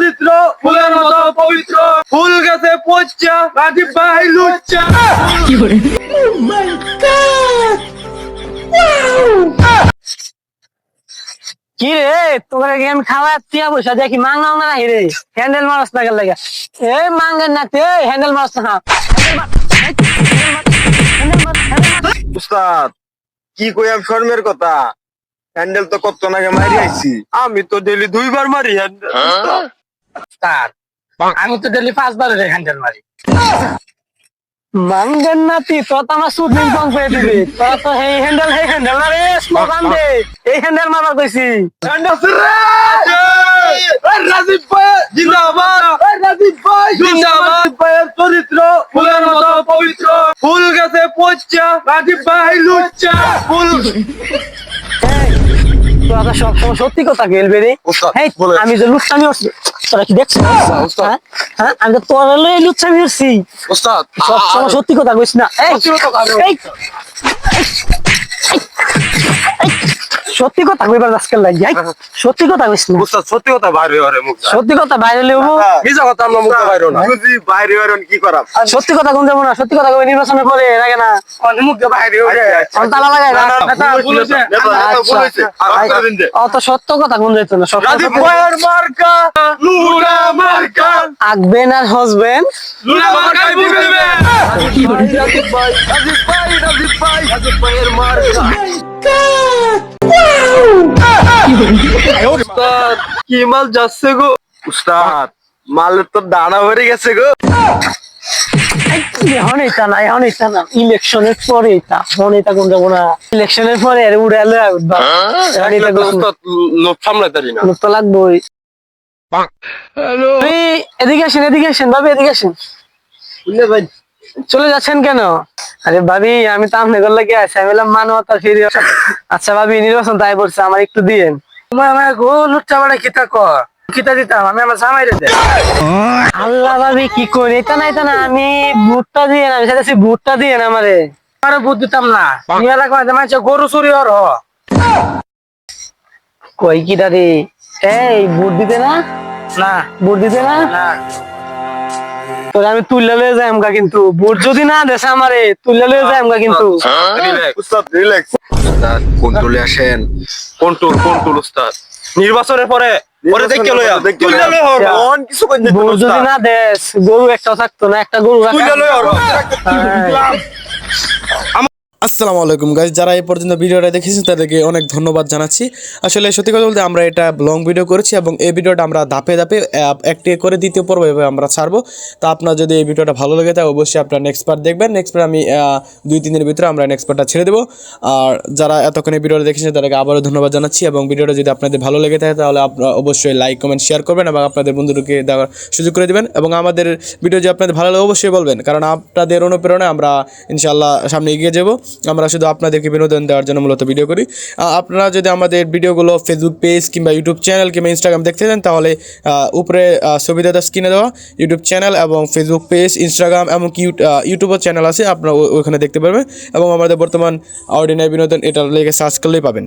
চরিত্র ফুলের মতো পবিত্র ফুল গেছে পচা রাজীব ভাই লুচ্চা কি রে তোকে গেম খাওয়া তিয়া বসা দেখি মাংনাও না রে হ্যান্ডেল মারস না গেল লাগা এই মাঙ্গের না তে হ্যান্ডেল মারস না উস্তাদ কি কইয়াম শর্মের কথা হ্যান্ডেল তো কত নাগে মারি আইছি আমি তো ডেলি 2 বার মারি হ্যান্ডেল স্যার আমি তো ডেলি 5 বার হ্যান্ডেল মারি মাঙ্গের নাতি তো আমার শুটিং কম করে দিবি তো তো এই হ্যান্ডেল না রে স্লোগান দে এই হ্যান্ডেল মারবার কইছি রাজীব ভাই জিন্দাবাদ রাজীব ভাই জিন্দাবাদ ভাইয়ের চরিত্র ফুলের মতো পবিত্র ফুল গেছে পচা রাজীব ভাই লুচ্চা ফুল তোরা সব সময় সত্যি কথা গেলবে রে আমি যে লুচ্চামি করছি তোরা কি দেখছিস হ্যাঁ আমি তো তোরা লই লুচ্চামি করছি উস্তাদ সব সময় সত্যি কথা কইস না সত্যি কথা কইবার আজকাল লাগি সত্যি কথা কইস না উস্তাদ সত্যি কথা বাইরে হরে মুখ সত্যি কথা বাইরে লইব মিছা কথা আমরা মুখ বাইরে না যদি বাইরে হরে কি করাম সত্যি কথা কোন যাব না সত্যি কথা কই নির্বাচনের পরে লাগে না মুখ বাইরে হরে তালা লাগাই না বলেছে অত সত্য কথা কোন যাইতো না রাজীব ভাইয়ের মার্কা লুনা মার্কা আগবেন আর হসবেন লুনা মার্কাই ভোট দিবেন রাজীব ভাইয়ের মার্কা উস্তাদ কি মাল যাচ্ছে গো উস্তাদ মালের তো দানা ভরে গেছে গো এখন এটা না ইলেকশনের পরে এটা কোন যাবো না ইলেকশনের পরে উড়ালে উঠবা উস্তাদ লোক সামলাইতারি না লোক তো লাগবোই এদিকে আসেন ভাবি এদিকে আসেন ভাই চলে যাচ্ছেন কেন আরে ভাবি আমি তো আপনার ঘর লাগে আছি আমি বললাম মানবতা ফিরে আচ্ছা ভাবি নির্বাচন তাই বলছে আমার একটু দিয়েন তোমার আমার গো লুচ্চা বাড়া কিতা কর কিতা দিতাম আমি আমার জামাই রে আল্লাহ ভাবি কি করি এটা না আমি ভুট্টা দিয়ে আমি চাইছি ভুট্টা দিয়ে আমারে আরে ভোট দিতাম না নিয়ে লাগবে মানুষ গরু চুরি হর কই কি দাদি এই ভোট দিতে না ভোট দিতে না তোরে আমি তুলে লয়ে যাই আমগা কিন্তু ভোট যদি না দেশ আমারে তুলে লয়ে যাই আমগা কিন্তু উস্তাদ রিল্যাক্স উস্তাদ কন্ট্রোলে আসেন কন্ট্রোল উস্তাদ নির্বাচনের পরে দেখতে লয়া তুলে লয়া হর কোন কিছু কই দিতে ভোট যদি না দেশ গরু একটা থাকতো না একটা গরু তুলে লয়া হর আসসালামু আলাইকুম গাইস যারা এই পর্যন্ত ভিডিওটা দেখেছেন তাদেরকে অনেক ধন্যবাদ জানাচ্ছি আসলে সত্যি কথা বলতে আমরা এটা লং ভিডিও করেছি এবং এই ভিডিওটা আমরা ধাপে একটি করে দ্বিতীয় পর্ব এভাবে আমরা ছাড়বো তো আপনার যদি এই ভিডিওটা ভালো লাগে তাহলে অবশ্যই আপনারা নেক্সট পার্ট দেখবেন নেক্সট পার্ট আমি 2-3 দিনের ভিতরে আমরা নেক্সট পার্টটা ছেড়ে দেবো আর যারা এতক্ষণ এই ভিডিওটা দেখেছেন তাদেরকে আবারও ধন্যবাদ জানাচ্ছি এবং ভিডিওটা যদি আপনাদের ভালো লেগে থাকে তাহলে আপনারা অবশ্যই লাইক কমেন্ট শেয়ার করবেন এবং আপনাদের বন্ধুদেরকে দেওয়ার সুযোগ করে দেবেন এবং আমাদের ভিডিও যদি আপনাদের ভালো লাগে অবশ্যই বলবেন কারণ আপনাদের অনুপ্রেরণায় আমরা ইনশাআল্লাহ সামনে এগিয়ে যাব আমরা শুধু আপনাদেরকে বিনোদন দেওয়ার জন্য মূলত ভিডিও করি আপনারা যদি আমাদের ভিডিওগুলো ফেসবুক পেজ কিংবা ইউটিউব চ্যানেল কিংবা ইনস্টাগ্রাম দেখতে চান তাহলে উপরে ছবি দেওয়া স্ক্রিনে দেওয়া ইউটিউব চ্যানেল এবং ফেসবুক পেজ ইনস্টাগ্রাম এবং ইউটিউবের চ্যানেল আছে আপনারা ওইখানে দেখতে পারবেন এবং আমাদের বর্তমান অর্ডিনারি বিনোদন এটা লিখে সার্চ করলেই পাবেন।